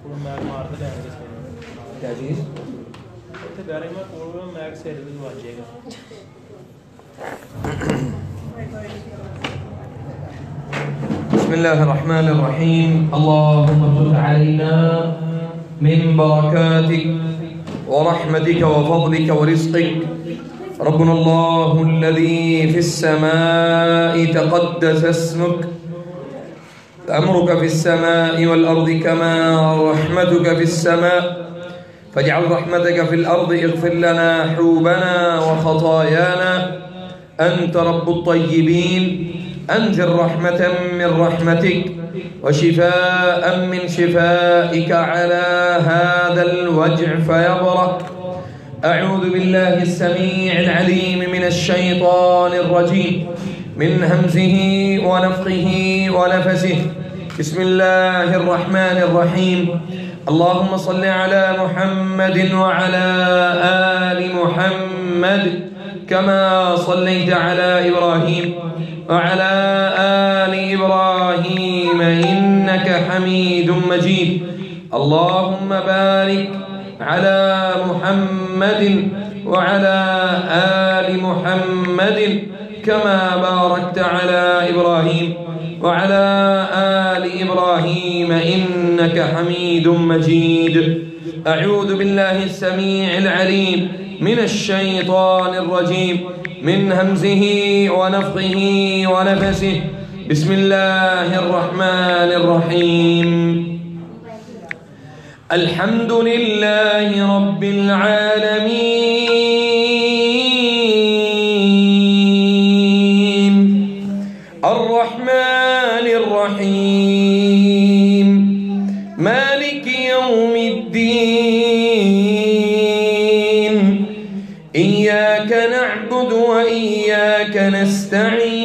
क्या चीज़? बिस्मिल्लाहिर्रहमानिर्रहीम। अल्लाहुम्मा फ़ुत अलैना मिन बरकातिक व रहमतिक व फ़ज़लिक व रिज़्क़िक। रब्बुना अल्लाहुल्लज़ी फ़िस्समाइ तक़द्दस इस्मुक अमरुक फ़िस्समाइ वल अर्दि कमा रहमतुक फ़िस्समा फजअल रहमतक फ़िल अर्दि इग़फ़िर लना हुबना व ख़तायाना अंत रब्बुत तय्यिबीन अंज़िर रहमतम मिन रहमतिक व शिफ़ाअम मिन शिफ़ाइक अला हाज़ल वज्अ फ़यब्रअ। अऊज़ु बिल्लाहि स्समीइल अलीम मिनश शैतानिर रजीम मिन हम्ज़िही व नफ़्ख़िही व नफ़सिही। बिस्मिल्लाहिर रहमानिर रहीम। अल्लाहुम्मा सल्लि अला मुहम्मदिन व अला आलि मुहम्मद कमा सल्लैता अला इब्राहीम व अला आलि इब्राहीम इन्नका हमीदुम मजीद। अल्लाहुम्मा बारिक अला मुहम्मदिन व अला आलि मुहम्मदिन कमा बारकता अला इब्राहीम व अला आलि इब्राहीम इन्नका हमीदुम मजीद। अऊज़ु बिल्लाहि स्समीइल अलीम मिनश शैतानिर रजीम मिन हम्ज़िही व नफ़्ख़िही व नफ़सिही। बिस्मिल्लाहिर रहमानिर रहीम। अल्हम्दुलिल्लाहि रब्बिल आलमीन अर्रहमानिर रहीम मालिकि यौमिद्दीन इय्याका नअबुदु व इय्याका नस्तईन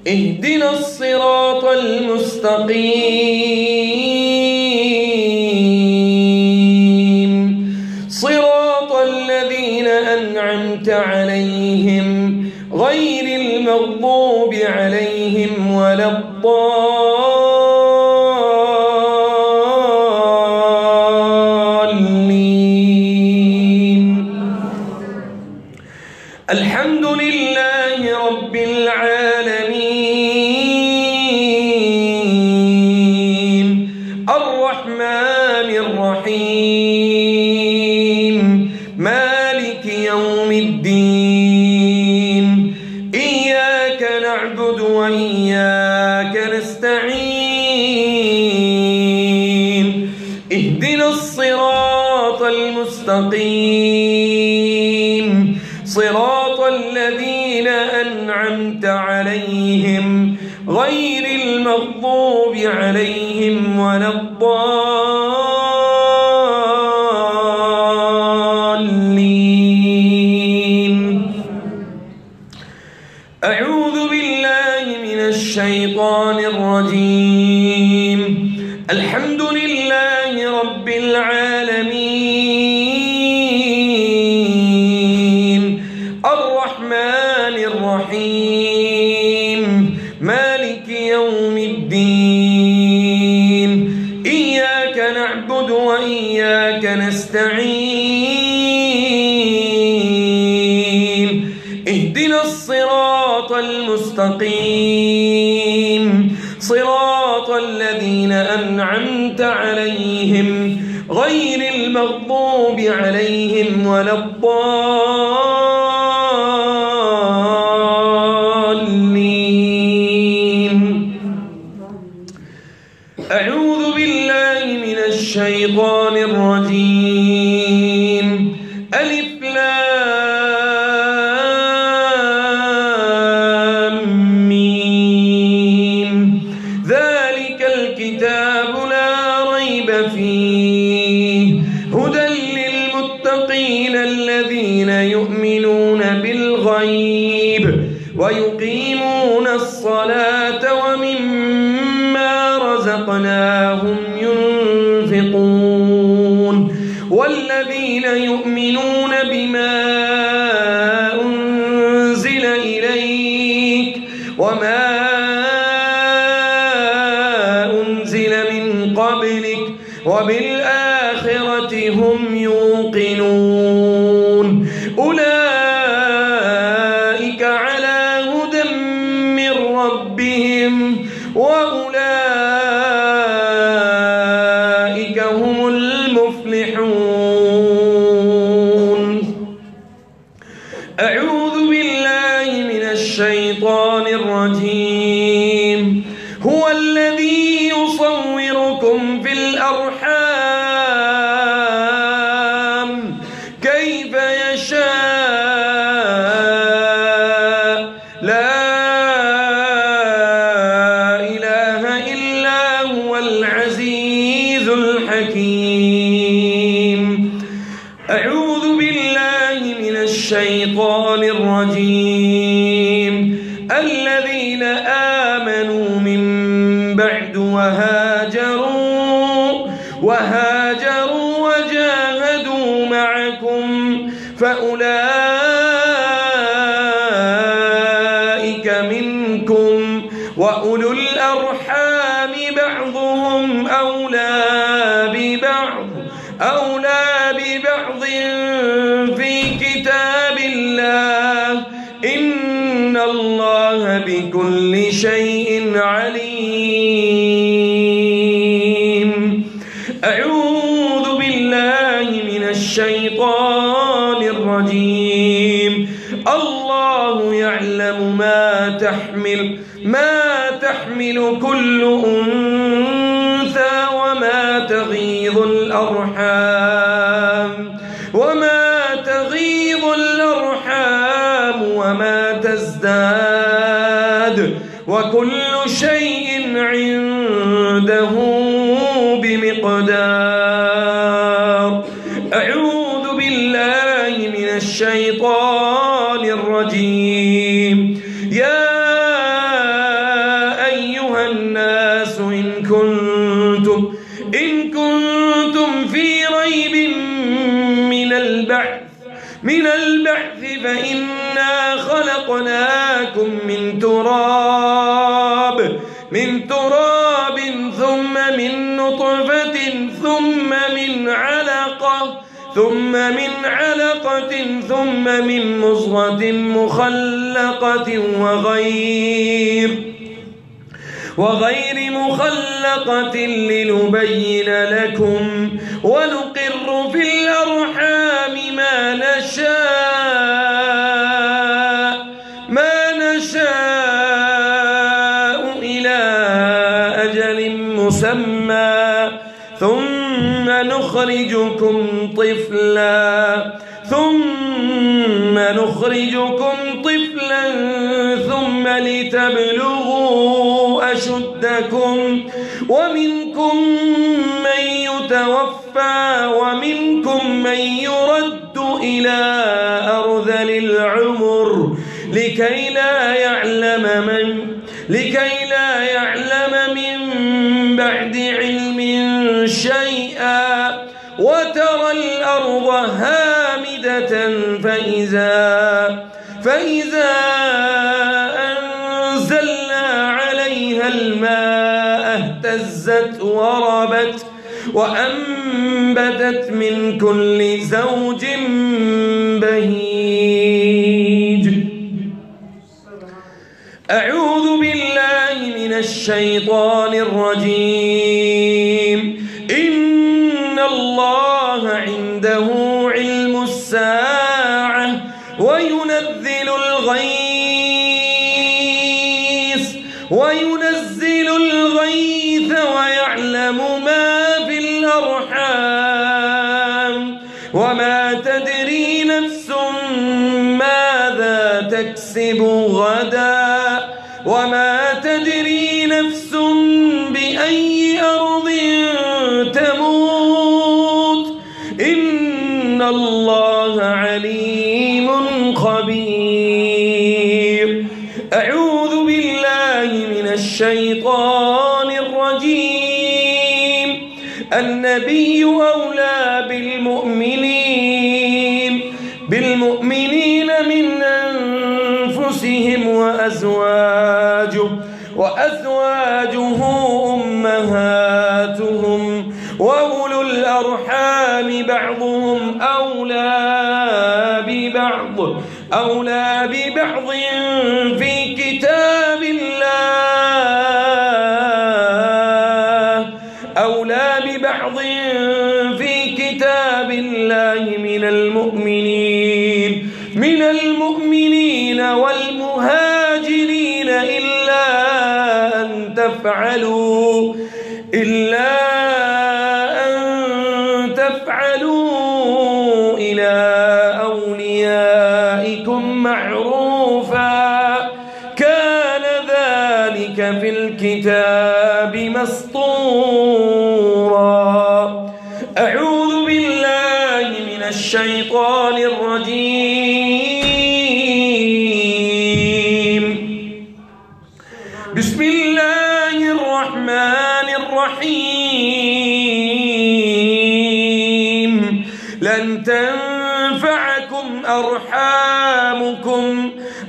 इहदिनस सिरातल मुस्तक़ीम सिरातल लज़ीना अनअमत अलैहिम गैरिल मग़्दूबि अलैहिम वलद्दाल्लीन। अल्हम्दुलिल्लाहि रब्बिल आलमीन अर्रहमानिर रहीम मालिकि यौमिद्दीन इय्याका नअबुदु व इय्याका नस्तईन इहदिनस सिरातल मुस्तक़ीम सिरातल लज़ीना अनअमत अलैहिम गैरिल मग़्दूबि अलैहिम वलद्दाल्लीन। अऊज़ु बिल्लाहि मिनश शैतानिर रजीम। अल्हम्दुलिल्लाहि रब्बिल आलमीन अर्रहमानिर रहीम मालिकि यौमिद्दीन इय्याका नअबुदु व इय्याका नस्तईन इहदिनस सिरातल मुस्तक़ीम सिरातल लज़ीना अनअमत अलैहिम गैरिल मग़्दूबि अलैहिम वलद्दाल्लीन। अऊज़ु बिल्लाहि मिनश शैतानिर रजीम। अलिफ लाम मीम ज़ालिकल किताबु ला रैब फीह हुदल लिलमुत्तक़ीन अल्लज़ीना युमिनूना बिल गैब व युक़ीमूनस सलात व मिम्मा रज़क़नाहुम युनफ़िक़ून वल्लज़ीना युमिनूना बिमा उन्ज़िल इलैक व मा قبلك وبالآخرة هم يوقنون أولئك على هدى من ربهم وأولئك هم المفلحون. أعوذ بالله من الشيطان الرجيم. هو الذي يصوركم في الأرحام كيف يشاء لا إله إلا هو العزيز الحكيم. أعوذ بالله من الشيطان الرجيم. الذين آمنوا من بعد وهاجروا وجاهدوا معكم فأولئك منكم وأولو الأرحام بعضهم أولى ببعض في كتاب الله إن الله بكل شيء عليم. أعوذ بالله من الشيطان الرجيم. الله يعلم ما تحمل كل أنثى وما تغيض الأرحام وما تزداد وكل شيء عنده بمقدار. أعوذ بالله من الشيطان الرجيم. يا أيها الناس إن كنتم في ريب من البعث فإنا خلقناكم من تراب ثم من نطفة ثم من علقة ثم من مضغة مخلقة وغير مخلقة لنبين لكم ونقر في الأرحام ما نشاء إلى أجل مسمى ثم نخرجكم طفلا ثم لتبلغوا أشدكم ومنكم من يتوفى ومنكم من يرد إلى أرذل العمر لكي لا يعلم من بعد علم شيئا وترى الأرض هامدة فإذا أنزلنا عليها الماء اهتزت وربت وأنبتت من كل زوج بهيج. أعوذ بالله من الشيطان الرجيم. إن الله عنده علم الساعة وينزل الغيث ويعلم ما في الأرحام وما تدري نفس ماذا تكسب غدا وما تدري نفس بأي أرض تموت إن الله عليم خبير. أعوذ بالله من الشيطان الرجيم. النبي أولى بالمؤمنين من أنفسهم وأزواجه أمهاتهم الأرحام بعضهم أولى ببعض في كتاب الله من المؤمنين والمهاجرين إلا أن تفعلوا إلى أوليائكم معروفا كان ذلك في الكتاب مسطورا. أعوذ بالله من الشيطان الرجيم. بسم الله الرحمن الرحيم. لن تنفعكم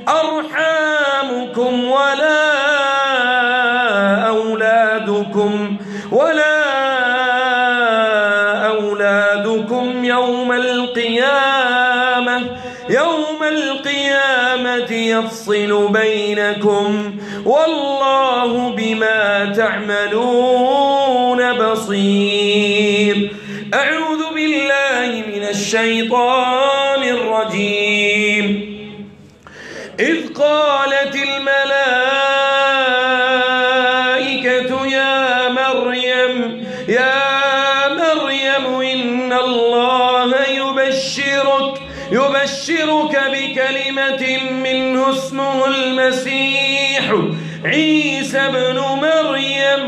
أرحامكم ولا أولادكم يوم القيامة يفصل بينكم والله بما تعملون بصير. أعوذ بالله من الشيطان الرجيم. إذ قالت الملائكة يا مريم إن الله يبشرك بكلمة منه اسمه المسيح عيسى ابن مريم.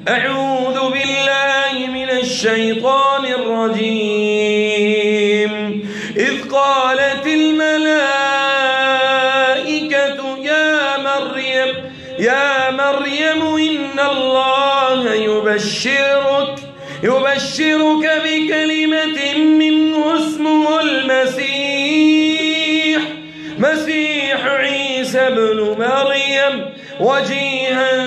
أعوذ بالله من الشيطان الرجيم. إذ قالت الملائكة يا مريم إن الله يبشرك بكلمة منه اسمه المسيح عيسى ابن مريم وجيها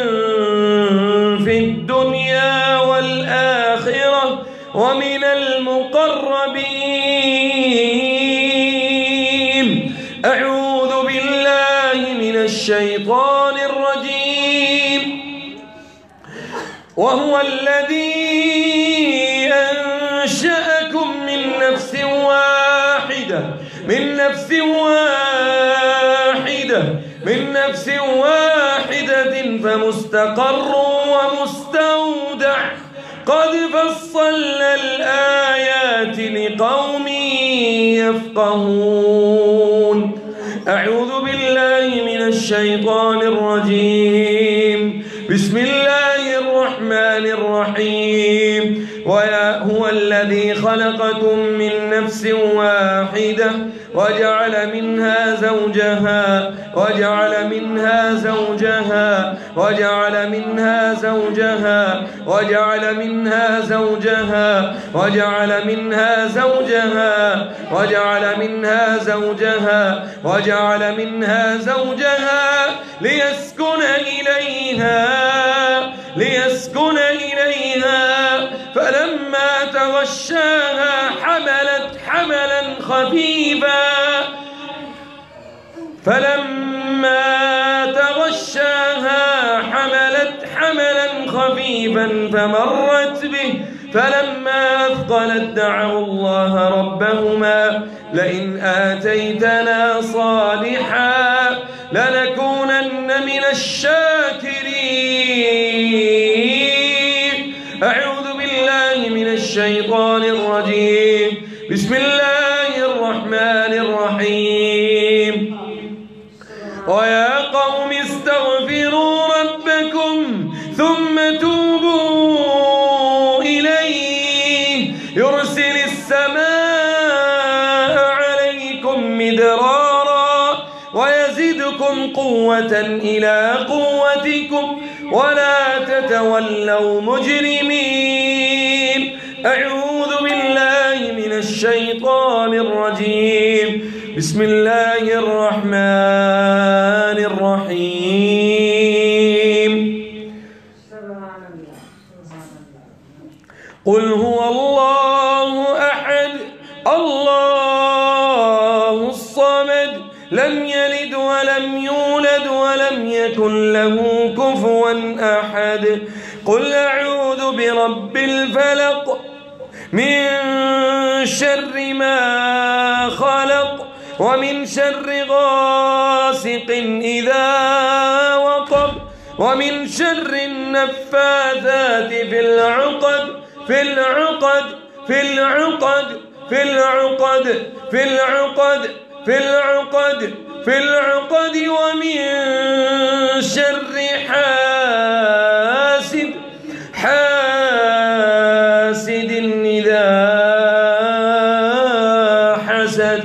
في الدنيا والآخرة ومن المقربين. أعوذ بالله من الشيطان الرجيم. وهو الذي أنشأكم من نفس واحدة فمستقر ومستودع قد فصلنا الآيات لقوم يفقهون. أعوذ بالله من الشيطان الرجيم. بسم الله الرحمن الرحيم. وهو الذي خلقكم من نفس واحدة وجعل منها زوجها وجعل منها زوجها وجعل منها زوجها وجعل منها زوجها وجعل منها زوجها وجعل منها زوجها وجعل منها زوجها ليسكن إليها فلما تغشاها حملت حملا خفيفا فمرت به فلما أثقلت دعوا الله ربهما لئن آتيتنا صالحا لنكونن من الشاكرين. أعوذ بالله من الشيطان الرجيم. بسم الله الرحمن الرحيم. ويا قوم استغفروا ربكم ثم توبوا إليه يرسل السماء عليكم مدرارا ويزدكم قوة إلى قوتكم ولا تتولوا مجرمين. أعوذ بالله من الشيطان الرجيم. بسم الله الرحمن الرحيم. قل هو الله أحد الله الصمد لم يلد ولم يولد ولم يكن له كفوا أحد قل أعوذ برب الفلق من شر ما خلق ومن شر غاسق إذا وقب ومن شر النفاثات في العقد ومن شر حاسد إذا حسد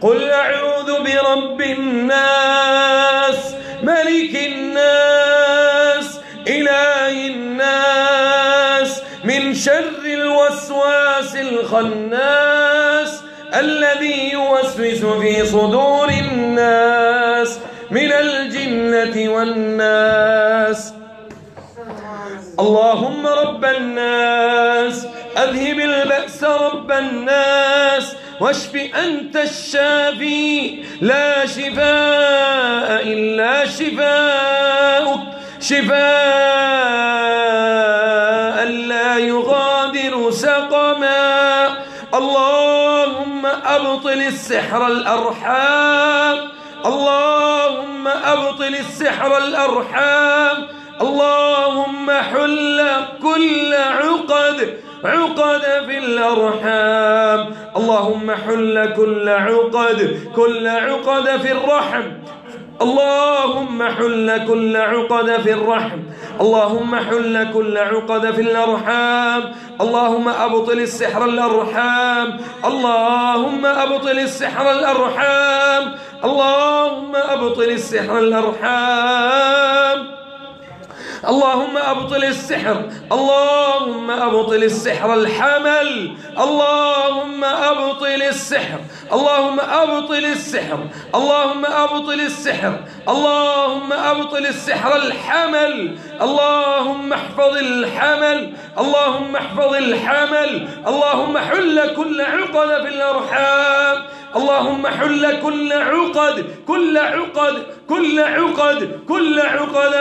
قل أعوذ برب الناس ملك الناس إله الناس من شر الوسواس الخناس الذي يوسوس في صدور الناس من الجنة والناس اللهم رب الناس أذهب البأس رب الناس واشف أنت الشافي لا شفاء إلا شفاؤك شفاء لا يغادر سقما اللهم أبطل السحر الأرحام اللهم أبطل السحر الأرحام اللهم حل كل عقد في الأرحام اللهم حل كل عقد في الرحم اللهم حل كل عقد في الرحم اللهم حل كل عقد في الأرحام اللهم أبطل السحر الأرحام اللهم أبطل السحر الأرحام اللهم أبطل السحر الأرحام اللهم أبطل السحر اللهم أبطل السحر الحمل اللهم أبطل السحر اللهم أبطل السحر اللهم أبطل السحر اللهم أبطل السحر الحمل اللهم احفظ الحمل اللهم احفظ الحمل اللهم حل كل عقد في الأرحام اللهم حل كل عقد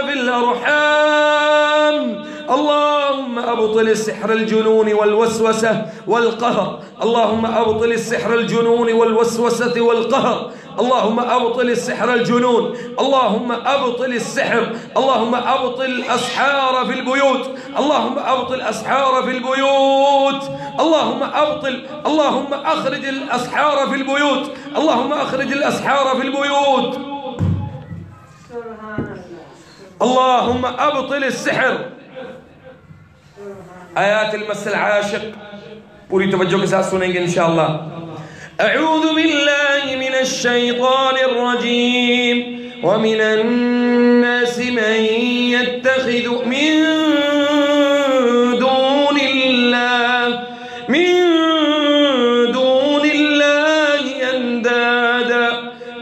في الأرحام اللهم أبطل السحر الجنون والوسوسة والقهر اللهم أبطل السحر الجنون والوسوسة والقهر اللهم أبطل السحر الجنون اللهم أبطل السحر اللهم أبطل الأسحار في البيوت اللهم أبطل الأسحار في البيوت اللهم أبطل اللهم أخرج الأسحار في البيوت اللهم أخرج الأسحار في البيوت اللهم أبطل السحر آيات المس العاشق पूरी तवज्जो के साथ सुनेंगे इंशाअल्लाह أعوذ بالله من الشيطان الرجيم ومن الناس من يتخذ من دون الله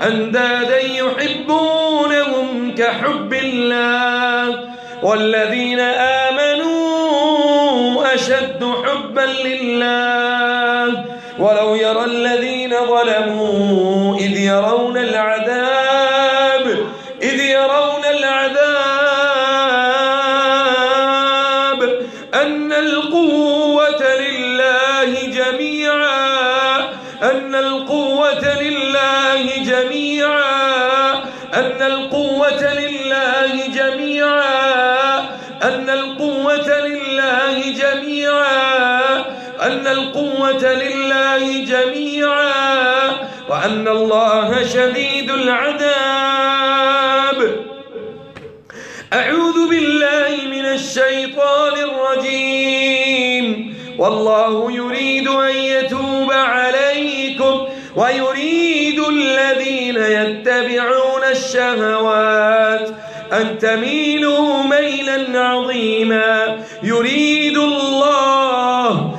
أندادا يحبونهم كحب الله والذين آمنوا أشد حبا لله ولو يرى الذين ظلموا إذ يرون العذاب أن القوة لله جميعا أن القوة لله جميعا أن القوة لله جميعا أن القوة لله جميعا أن القوة لله جميعا وأن الله شديد العذاب أعوذ بالله من الشيطان الرجيم والله يريد أن يتوب عليكم ويريد الذين يتبعون الشهوات أن تميلوا ميلا عظيما يريد الله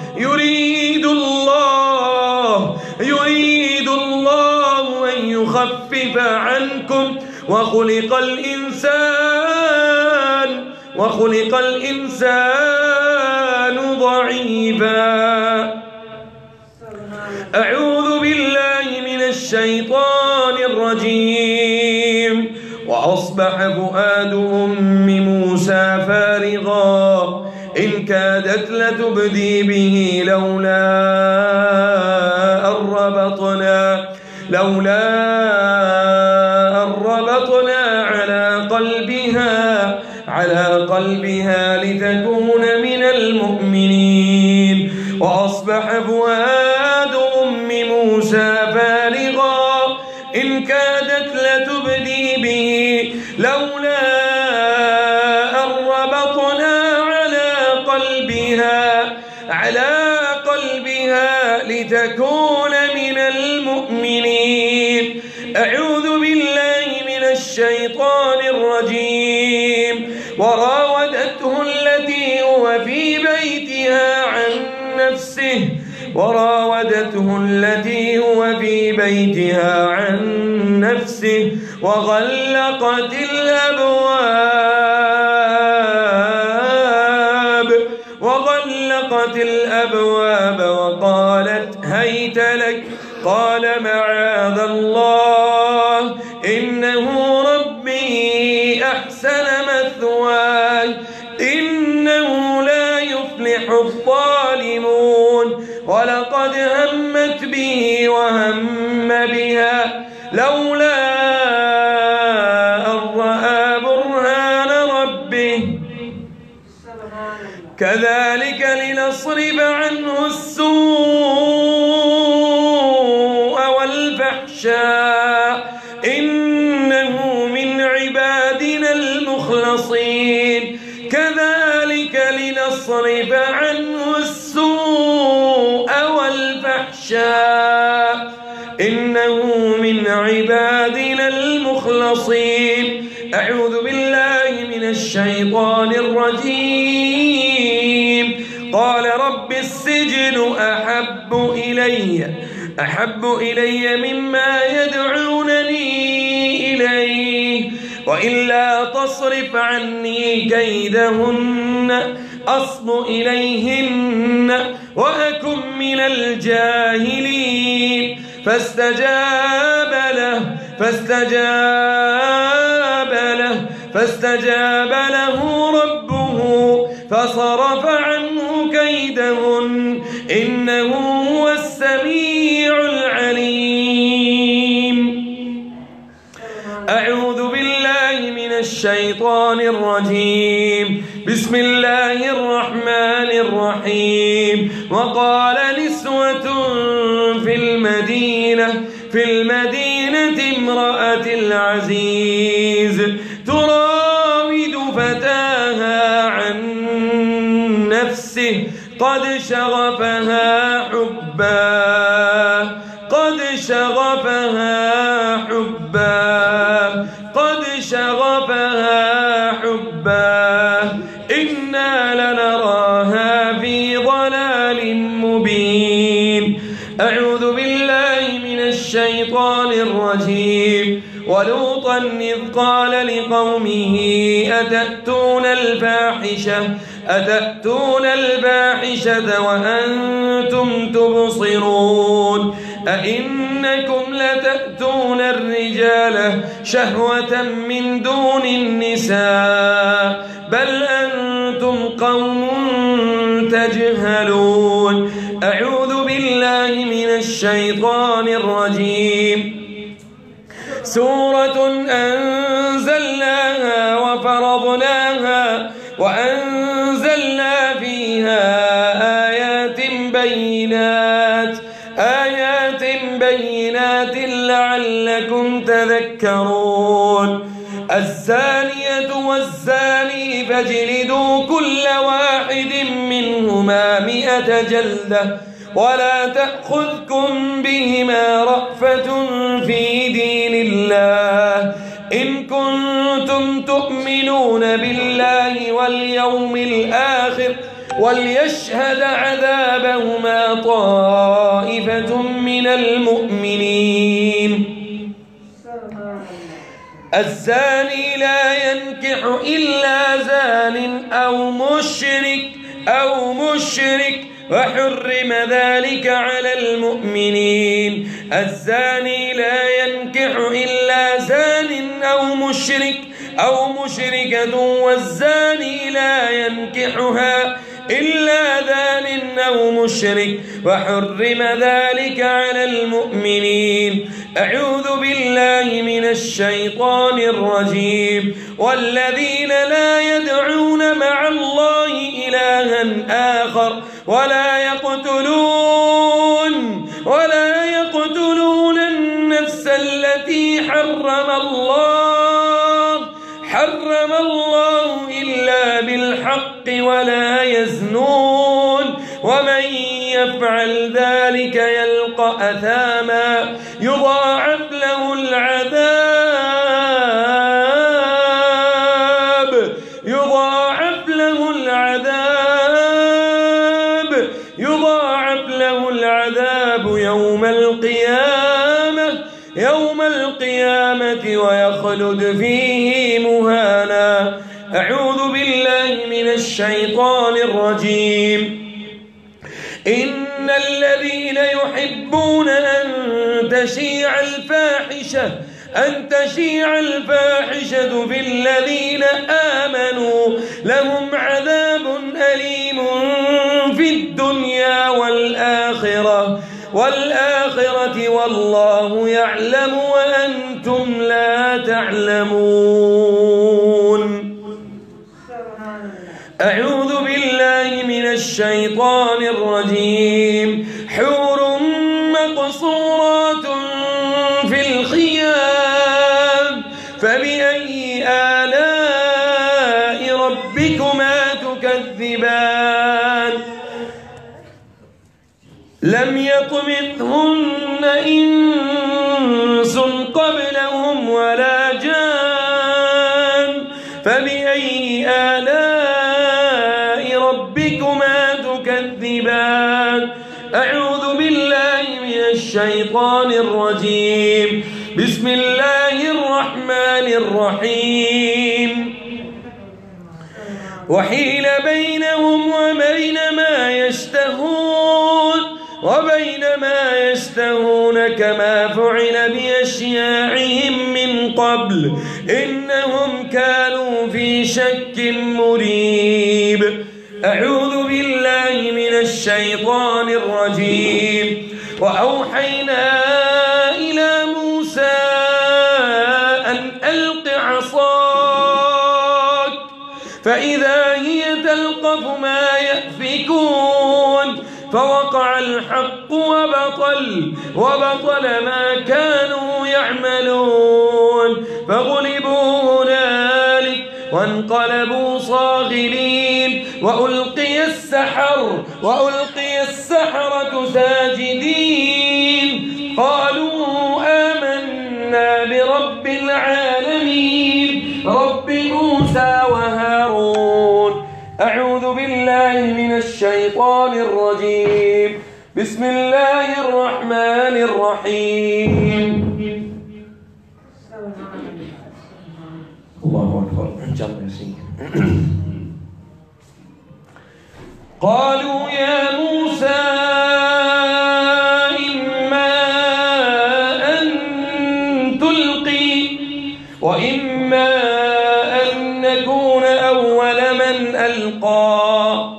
أن يخفف عنكم وخلق الإنسان وخلق الإنسان ضعيفا. أعوذ بالله من الشيطان الرجيم. وأصبح فؤاد أم موسى فارغا إن كادت لتبدي به لولا أن ربطنا على قلبها لتكون من المؤمنين. وأصبح فؤاد أم موسى فارغا إن كادت لتبدي به لولا أن ربطنا على قلبها لتكون من المؤمنين. أعوذ بالله من الشيطان الرجيم. وراودته التي هو في بيتها عن نفسه وغلقت الأبواب وقالت هيت لك. قال معاذ الله إنه ربي أحسن مثواي إنه لا يفلح الظالمون. ولقد همت به وهم بها لولا أن رأى برهان ربه كذلك لنصرف عنه السوء والفحشاء إنه من عبادنا المخلصين. كذلك لنصرف عنه السوء والفحشاء إنه من عبادنا المخلصين. أعوذ بالله من الشيطان الرجيم. قال رب السجن أحب إلي مما يدعونني إليه وإلا تصرف عني كيدهن أصب إليهن وأكن من الجاهلين. فاستجاب له ربه فصرف عنه كيدهن إنه هو السميع العليم. أعوذ بالله من الشيطان الرجيم. بسم الله الرحمن الرحيم. وقال نسوة في المدينة امرأة العزيز تراود فتاها عن نفسه قد شغفها حبا إنا لنراها في ضلال مبين. أعوذ بالله من الشيطان الرجيم. ولوطا إذ قال لقومه أتأتون الفاحشة وأنتم تبصرون أئنكم لتأتون الرجال شهوة من دون النساء بل أنتم قوم تجهلون. أعوذ بالله من الشيطان الرجيم. سورة أنزلناها وفرضناها وأنزلنا فيها آيات بينات لعلكم تذكرون. الزانية والزاني فاجلدوا كل واحد منهما 100 جلدة ولا تأخذكم بهما رأفة في دين الله إن كنتم تؤمنون بالله واليوم الآخر وليشهد عذابهما طائفة من المؤمنين. الزاني لا ينكح إلا زانية زان أو مشرك وحرم ذلك على المؤمنين. الزاني لا ينكح إلا زان أو مشركة، والزاني لا ينكحها إلا زان أو مشرك، وحرم ذلك على المؤمنين. أعوذ بالله من الشيطان الرجيم. والذين لا يدعون مع الله إلها آخر ولا يقتلون النفس التي حرم الله إلا بالحق ولا يزنون، ومن يفعل ذلك يلقى أثاما يضاعف له العذاب يوم القيامة ويخلد فيه مهانا. أعوذ بالله من الشيطان الرجيم. إن الذين يحبون أن تشيع الفاحشة في الذين آمنوا لهم عذاب أليم في الدنيا والآخرة والله يعلم وأنتم لا تعلمون. أعوذ بالله من الشيطان الرجيم. حور مقصورات في الخيام، فبأي آلاء ربكما تكذبان؟ لم يطمثهن إنس قبلهم ولا جان، فبأي آلاء ربكما تكذبان؟ أعوذ بالله من الشيطان الرجيم. بسم الله الرحمن الرحيم. وحيل بينهم وبين ما يشتهون كما فعل بأشياعهم من قبل إنهم كانوا في شك مريب. أعوذ بالله من الشيطان الرجيم. وأوحينا إلى موسى أن ألق عصاك فإذا هي تلقف ما يأفكون، فوقع الحق وبطل ما كانوا يعملون، فغلبوا هنالك وانقلبوا صاغرين، وألقي السحرة ساجدين، قالوا آمنا برب العالمين رب موسى وهارون. أعوذ بالله من الشيطان الرجيم. بسم الله الرحمن الرحيم. الله أكبر. قالوا يا موسى إما أن تلقي وإما أن نكون أول من ألقى.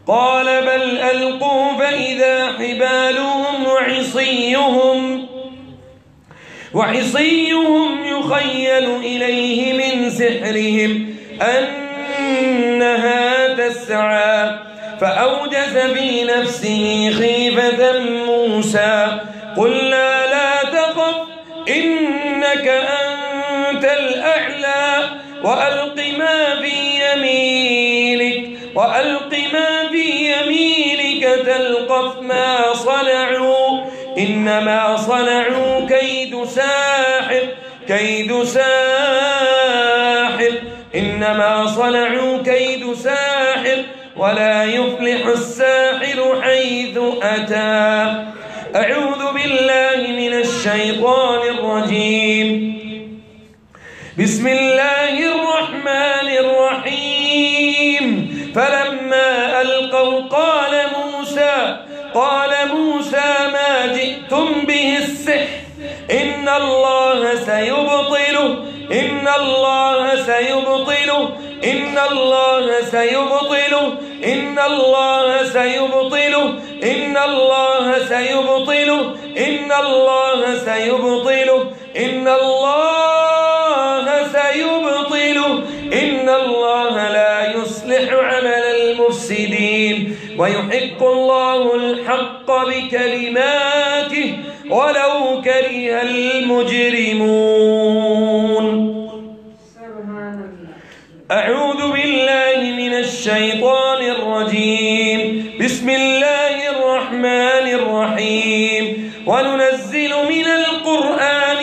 قال بل ألقوا فإذا حبالهم وعصيهم يخيل إليه من سحرهم أنها تسعى، فأوجس في نفسه خيفة موسى. قلنا لا تخف إنك أنت الأعلى وألق ما في يمينك تلقف ما صنعوا إنما صنعوا كيد ساحر ولا يفلح الساحر حيث أتى. أعوذ بالله من الشيطان الرجيم. بسم الله الرحمن الرحيم. الله سيبطله، إن الله سيبطله، إن الله سيبطله، إن الله سيبطله، إن الله سيبطله، إن الله لا يصلح عمل المفسدين، ويحق الله الحق بكلماته ولو كره المجرمون. أعوذ بالله من الشيطان الرجيم. بسم الله الرحمن الرحيم. وننزل من القرآن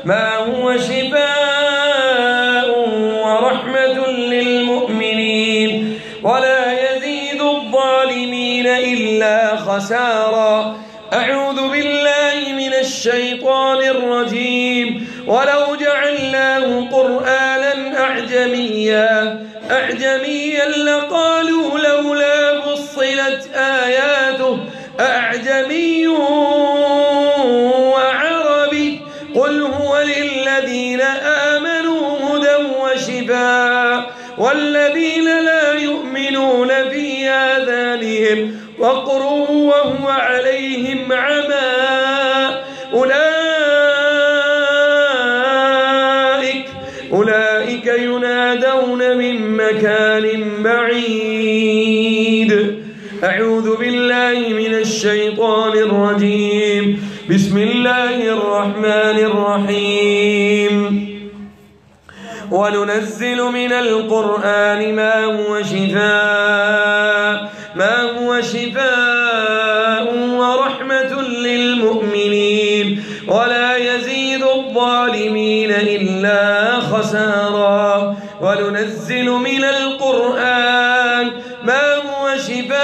ما هو شفاء ورحمة للمؤمنين ولا يزيد الظالمين إلا خسارا. أعوذ بالله من الشيطان الرجيم. ولو جعلناه قرآنا أعجميا لقالوا لولا فصلت آياته أعجمي وعربي قل هو للذين آمنوا هدى وشفاء والذين لا يؤمنون في آذانهم وقر وهو عليهم عمى أولئك ينادون من مكان بعيد. أعوذ بالله من الشيطان الرجيم. بسم الله الرحمن الرحيم. وننزل من القرآن ما هو شفاء ورحمة للمؤمنين ولا يزيد الظالمين إلا خسارا. وننزل من القرآن ما هو شفاء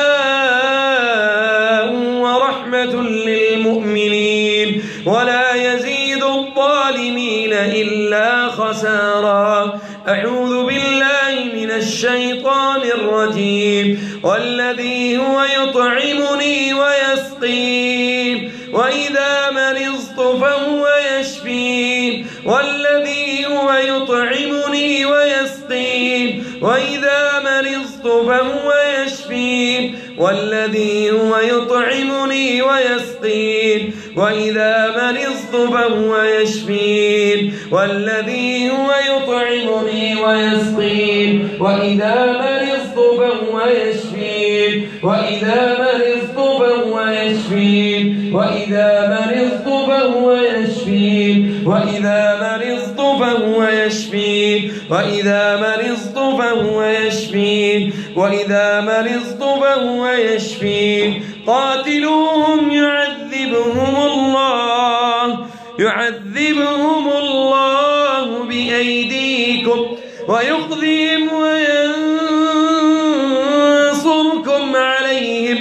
ورحمة للمؤمنين ولا يزيد الظالمين إلا خسارا. أعوذ بالله من الشيطان الرجيم. والذي هو يطعمني ويسقين وإذا مرضت فهو يشفين. والذي هو يطعمني ويسقين وإذا مرضت فهو يشفين. والذي هو يطعمني ويسقين وإذا مرضت فهو يشفين. والذي هو يطعمني ويسقين وإذا مرضت فهو يشفين. وإذا مرضت فهو يشفين. وإذا مرضت فهو يشفين. وإذا مرضت فهو يشفين. وإذا مرضت فهو يشفين. وإذا مرضت فهو يشفين. قاتلوهم يعذبهم الله بأيديكم ويخزيهم وينصركم عليهم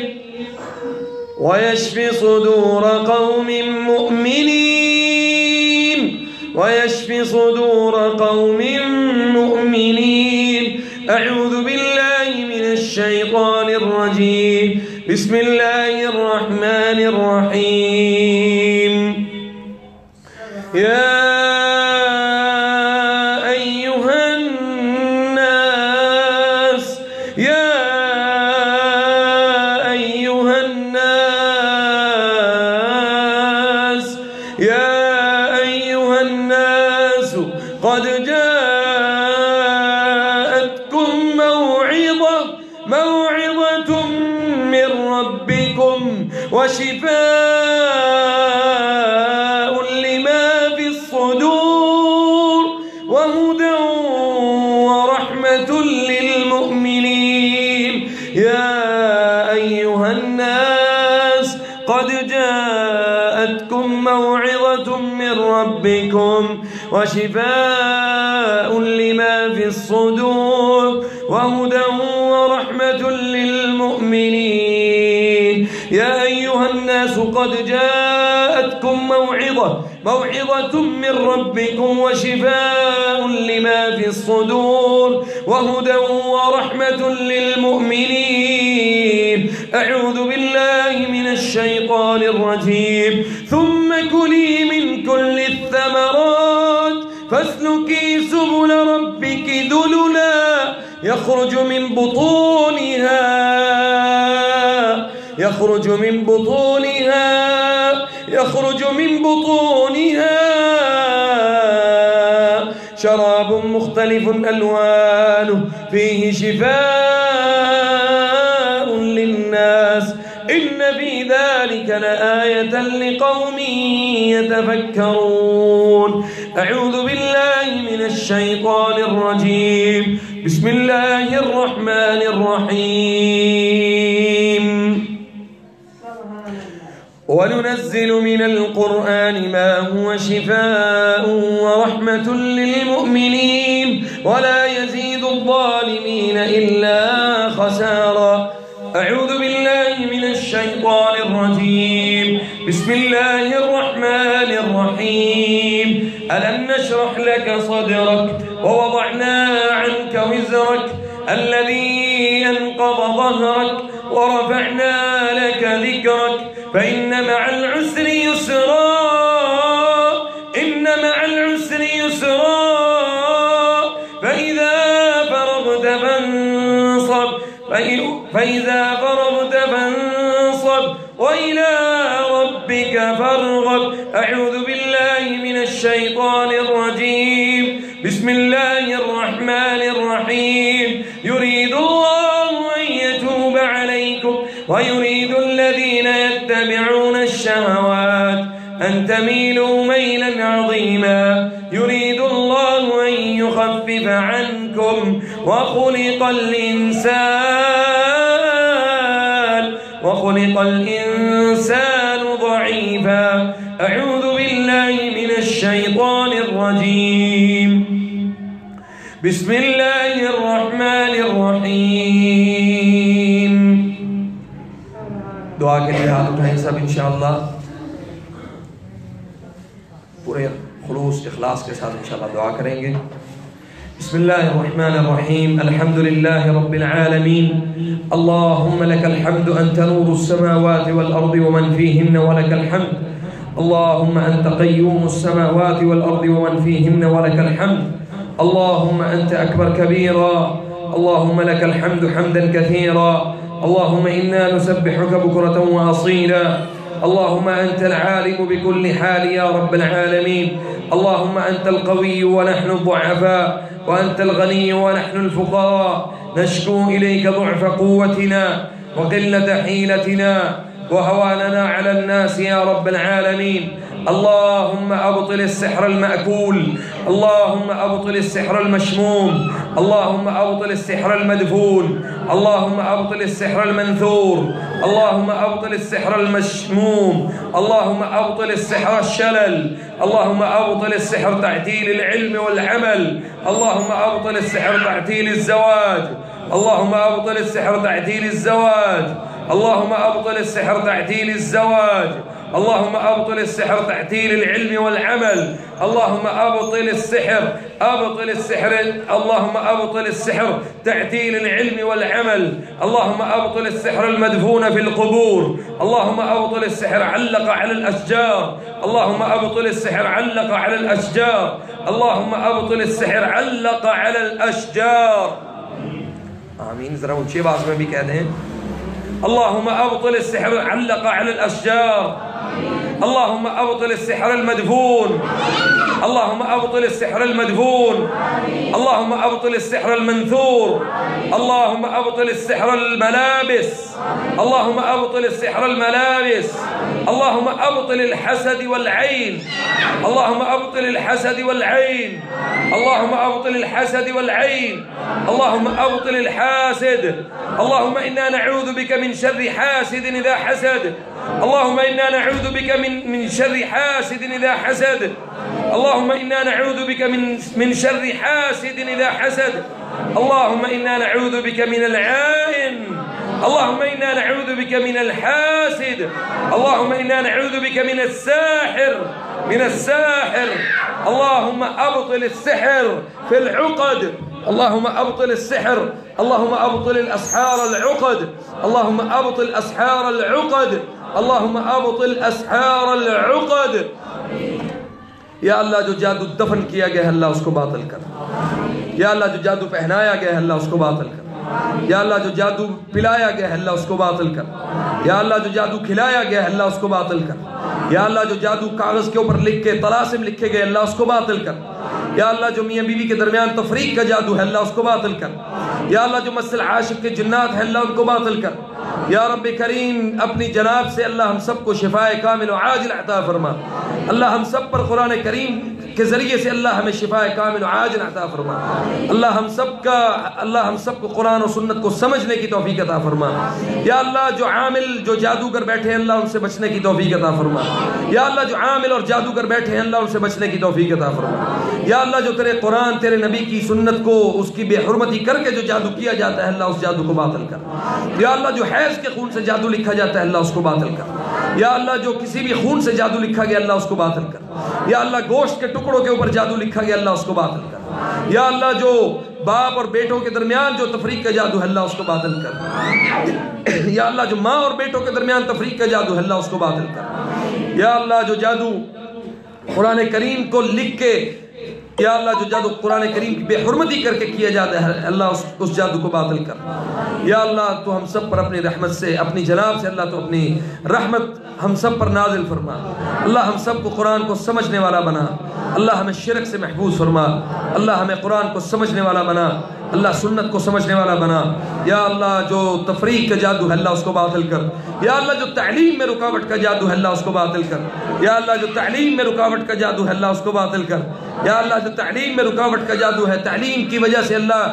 ويشفي صدور قوم مؤمنين. أعوذ بالله من الشيطان الرجيم. بسم الله الرحمن الرحيم. يا أيها الناس قد جاءتكم موعظة من ربكم وشفاء لما في الصدور وهدى ورحمة للمؤمنين. يا أيها الناس قد جاءتكم موعظة من ربكم وشفاء لما في الصدور وهدى ورحمة للمؤمنين. يا أيها الناس قد جاءتكم موعظة من ربكم وشفاء لما في الصدور وهدى ورحمة للمؤمنين. أعوذ بالله من الشيطان الرجيم. ثم كلي من كل الثمرات فاسلكي سبل ربك ذللا يخرج من بطونها شراب مختلف ألوانه فيه شفاء للناس إن في ذلك لآية لقوم يتفكرون. أعوذ بالله من الشيطان الرجيم. بسم الله الرحمن الرحيم. وننزل من القرآن ما هو شفاء ورحمة للمؤمنين ولا يزيد الظالمين إلا خسارا. أعوذ بالله من الشيطان الرجيم. بسم الله الرحمن الرحيم. ألم نشرح لك صدرك ووضعنا عنك وزرك الذي أنقض ظهرك ورفعنا لك ذكرك فإن مع العسر يسرا فإذا فرغت فانصب وإلى ربك فارغب. أعوذ بالله من الشيطان الرجيم. بسم الله الرحمن الرحيم. يريد الله أن يتوب عليكم ويريد الذين يتبعون الشهوات أن تميلوا ميلا عظيما. يريد الله أن يخفف عنكم وخلق الإنسان ضعيفا. أعوذ بالله من الشيطان الرجيم. بسم الله الرحمن الرحيم. दुआ के लिए हाथ उठाएं सब इंशाअल्लाह पूरे खुलूस इखलास के साथ इंशाअल्लाह दुआ करेंगे। बिस्मिल्लाहिर्रहमानिर्रहीम। अल्हम्दुलिल्लाहि रब्बिल आलमीन। अल्लाहुम्मा लकल हम्दु अंत नूरुस समावाति वल अर्दि व मन फीहिन्ना व लकल हम्द। अल्लाहुम्मा अंत क़य्यूमुस समावाति वल अर्दि व मन फीहिन्ना व लकल हम्द। अल्लाहुम्मा अंत अकबर कबीरा। अल्लाहुम्मा लकल हम्दु हम्दन कसीरा। اللهم إنا نسبحك بكرة وأصيلا. اللهم أنت العالم بكل حال يا رب العالمين. اللهم أنت القوي ونحن الضعفاء وأنت الغني ونحن الفقراء. نشكو إليك ضعف قوتنا وقلة حيلتنا وهواننا على الناس يا رب العالمين. اللهم أبطل السحر المأكول. اللهم أبطل السحر المشموم. اللهم أبطل السحر المدفون. اللهم أبطل السحر المنثور. اللهم أبطل السحر المشموم. اللهم أبطل السحر الشلل. اللهم أبطل السحر تعديل العلم والعمل. اللهم أبطل السحر تعديل الزواج. اللهم أبطل السحر تعديل الزواج. اللهم أبطل السحر تعديل الزواج. اللهم أبطل السحر تعديل العلم والعمل. اللهم أبطل السحر اللهم أبطل السحر تعديل العلم والعمل. اللهم أبطل السحر المدفون في القبور. اللهم أبطل السحر علق على الأشجار. اللهم أبطل السحر علق على الأشجار. اللهم أبطل السحر علق على الأشجار. آمين. ज़रा ऊंची आवाज़ में भी कह दें। اللهم أبطل السحر علق على الأشجار. اللهم أبطل السحر المدفون. اللهم أبطل السحر المدفون. اللهم أبطل السحر المنثور. اللهم أبطل السحر الملابس. اللهم أبطل السحر الملابس. اللهم أبطل الحسد والعين. اللهم أبطل الحسد والعين. اللهم أبطل الحسد والعين. اللهم أبطل الحاسد. اللهم إنا نعوذ بك من شر حاسد إذا حسد. اللهم إنا نعوذ بك من شر حاسد إذا حسد. اللهم إنا نعوذ بك من شر حاسد إذا حسد. اللهم إنا نعوذ بك من العائن. اللهم إنا نعوذ بك من الحاسد. اللهم إنا نعوذ بك من الساحر. اللهم أبطل السحر في العقد. اللهم أبطل السحر. اللهم أبطل الأسحار العقد. اللهم أبطل أسحار العقد. اللهم أبطل أسحار العقد یا اللہ جو جادو دفن کیا گیا ہے اللہ اس کو باطل کر، یا اللہ جو جادو پہنایا گیا ہے اللہ اس کو باطل کر، یا اللہ جو جادو پلایا گیا ہے اللہ اس کو باطل کر، یا اللہ جو جادو کھلایا گیا ہے اللہ اس کو باطل کر، یا اللہ جو جادو کاغذ کے اوپر لکھ کے طلاسم لکھے گئے اللہ اس کو باطل کر، یا اللہ جو میاں بیوی کے درمیان تفریق کا جادو ہے اللہ اس کو باطل کر، یا اللہ جو مس العاشق کے جنات ہیں اللہ ان کو باطل کر، یا رب کریم اپنی جناب سے اللہ ہم سب کو شفائے کامل و عاجل عطا فرما، اللہ ہم سب پر قرآن کریم کے ذریعے سے اللہ ہمیں شفائے کامل و عاجل عطا فرما، اللہ ہم سب کو قرآن و سنت کو سمجھنے کی توفیق عطا فرما، یا اللہ جو عامل جو جادوگر بیٹھے ہیں اللہ ان سے بچنے کی توفیق عطا فرما، یا اللہ جو عامل اور جادوگر بیٹھے ہیں اللہ ان سے بچنے کی توفیق عطا فرما، یا اللہ جو تیرے قرآن تیرے نبی کی سنت کو اس کی بے حرمتی کر کے جو جادو کیا جاتا ہے اللہ اس جادو کو باطل کر، یا اللہ جو حیض کے خون سے جادو لکھا جاتا ہے اللہ اس کو باطل کر، یا اللہ جو کسی بھی خون سے جادو لکھا گیا اللہ اس کو باطل کر، یا اللہ گوشت کے ٹکڑوں کے اوپر جادو لکھا گیا اللہ اس کو باطل کر، یا اللہ جو باپ اور بیٹوں کے درمیان جو تفریق کا جادو ہے اللہ اس کو باطل کر، یا اللہ جو ماں اور بیٹوں کے درمیان تفریق کا جادو ہے اللہ اس کو باطل کر، یا اللہ جو جادو قرآن کریم کو لکھ کے یا اللہ جو جادو قرآن کریم کی بے حرمتی کر کے کیا جاتا ہے اللہ اس جادو کو باطل کر، یا اللہ تو ہم سب پر اپنی رحمت سے اپنی جناب سے اللہ تو اپنی رحمت ہم سب پر نازل فرما، اللہ ہم سب کو قرآن کو سمجھنے والا بنا، اللہ ہمیں شرک سے محفوظ فرما، اللہ ہمیں قرآن کو سمجھنے والا بنا، اللہ سنت کو سمجھنے والا بنا، یا اللہ جو تفریق کا جادو ہے اللہ اس کو باطل کر، یا اللہ جو تعلیم میں رکاوٹ کا جادو ہے اللہ اس کو باطل کر، یا اللہ جو تعلیم میں رکاوٹ کا جادو ہے اللہ اس کو باطل کر، یا اللہ جو تعلیم میں رکاوٹ کا جادو ہے تعلیم کی وجہ سے اللہ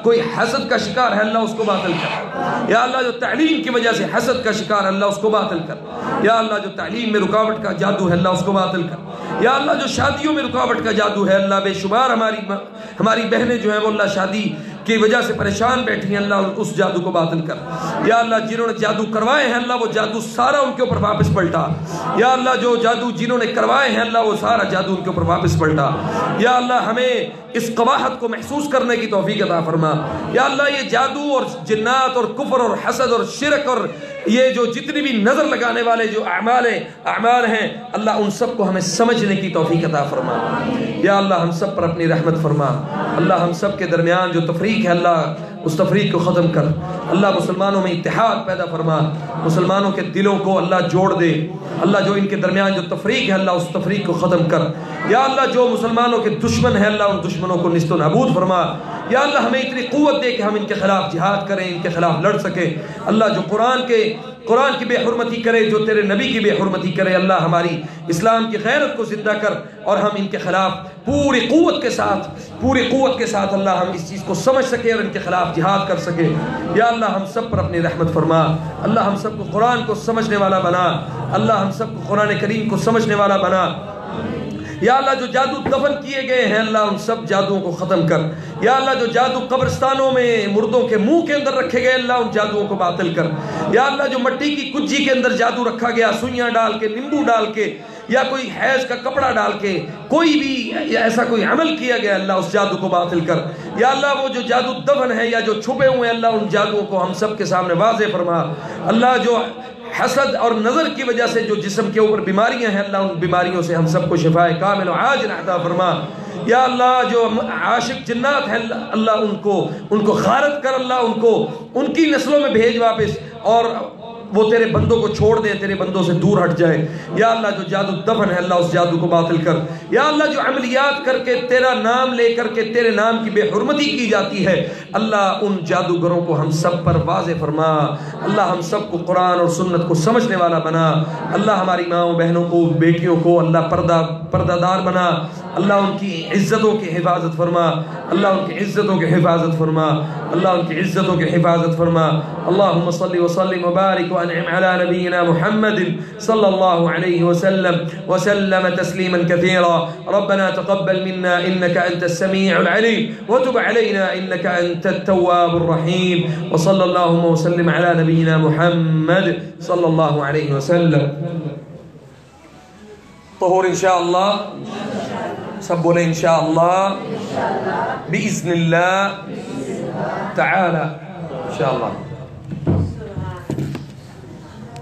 کوئی حسد کا شکار ہے اللہ اس کو باطل کر، یا اللہ جو تعلیم کی وجہ سے حسد کا شکار ہے اللہ اس کو باطل کر، یا اللہ جو تعلیم میں رکاوٹ کا جادو ہے اللہ اس کو باطل کر، یا اللہ جو شادیوں میں رکاوٹ کا جادو ہے اللہ بے شمار ہماری بہنیں جو ہیں وہ اللہ شادی کی وجہ سے پریشان بیٹھی ہیں اللہ اس جادو کو باطل کر، یا اللہ جنہوں نے جادو کروائے ہیں اللہ وہ جادو سارا ان کے اوپر واپس پلٹا، یا اللہ جو جادو جنہوں نے کروائے ہیں اللہ وہ سارا جادو ان کے اوپر واپس پلٹا، یا اللہ ہمیں اس قباحت کو محسوس کرنے کی توفیق عطا فرما، یا اللہ یہ جادو اور جنات اور کفر اور حسد اور شرک اور یہ جو جتنی بھی نظر لگانے والے جو اعمال ہیں اللہ ان سب کو ہمیں سمجھنے کی توفیق عطا فرما، یا اللہ ہم سب پر اپنی رحمت فرما، اللہ ہم سب کے درمیان جو تفریق ہے اللہ اس تفریق کو ختم کر، اللہ مسلمانوں میں اتحاد پیدا فرما، مسلمانوں کے دلوں کو اللہ جوڑ دے، اللہ جو ان کے درمیان جو تفریق ہے اللہ اس تفریق کو ختم کر، یا اللہ جو مسلمانوں کے دشمن ہیں اللہ ان دشمنوں کو نیست و نابود فرما، یا اللہ ہمیں اتنی قوت دے کہ ہم ان کے خلاف جہاد کریں، ان کے خلاف لڑ سکیں، اللہ جو قرآن کی بے حرمتی کرے، جو تیرے نبی کی بے حرمتی کرے اللہ ہماری اسلام کی غیرت کو زندہ کر، اور ہم ان کے خلاف پوری قوت کے ساتھ اللہ ہم اس چیز کو سمجھ سکے اور ان کے خلاف جہاد کر سکے، یا اللہ ہم سب پر اپنی رحمت فرما، اللہ ہم سب کو قرآن کو سمجھنے والا بنا، اللہ ہم سب کو قرآن کریم کو سمجھنے والا بنا، یا اللہ جو جادو دفن کیے گئے ہیں اللہ ان سب جادوؤں کو ختم کر، یا اللہ جو جادو قبرستانوں میں مردوں کے منہ کے اندر رکھے گئے اللہ ان جادوؤں کو باطل کر، یا اللہ جو مٹی کی کجی کے اندر جادو رکھا گیا سوئیاں ڈال کے نیمبو ڈال کے یا کوئی حیض کا کپڑا ڈال کے کوئی بھی ایسا کوئی عمل کیا گیا اللہ اس جادو کو باطل کر، یا اللہ وہ جو جادو دفن ہے یا جو چھپے ہوئے ہیں اللہ ان جادوؤں کو ہم سب کے سامنے واضح فرما، اللہ جو حسد اور نظر کی وجہ سے جو جسم کے اوپر بیماریاں ہیں اللہ ان بیماریوں سے ہم سب کو شفائے کامل و عاجل عطا فرما، یا اللہ جو عاشق جنات ہیں اللہ ان کو غارت کر، اللہ ان کی نسلوں میں بھیج واپس، اور وہ تیرے بندوں کو چھوڑ دیں، تیرے بندوں سے دور ہٹ جائے، یا اللہ جو جادو دفن ہے اللہ اس جادو کو باطل کر، یا اللہ جو عملیات کر کے تیرا نام لے کر کے تیرے نام کی بے حرمتی کی جاتی ہے اللہ ان جادوگروں کو ہم سب پر واضح فرما، اللہ ہم سب کو قرآن اور سنت کو سمجھنے والا بنا، اللہ ہماری ماؤں بہنوں کو بیٹیوں کو اللہ پردہ دار بنا، اللہ ان کی عزتوں کی حفاظت فرما، اللہ ان کی عزتوں کی حفاظت فرما، اللہ ان کی عزتوں کی حفاظت فرما، اللہم صلی وسلم وبارک وانعم علی نبینا محمد صلی اللہ علیہ وسلم تسلیما کثیرا، ربنا تقبل منا انك انت السمیع العلیم وتب علینا انك انت التواب الرحیم، وصلی اللہم وسلم علی نبینا محمد صلی اللہ علیہ وسلم۔ طہور انشاءاللہ، سب بولے انشاءاللہ بإذن اللہ تعالی انشاءاللہ۔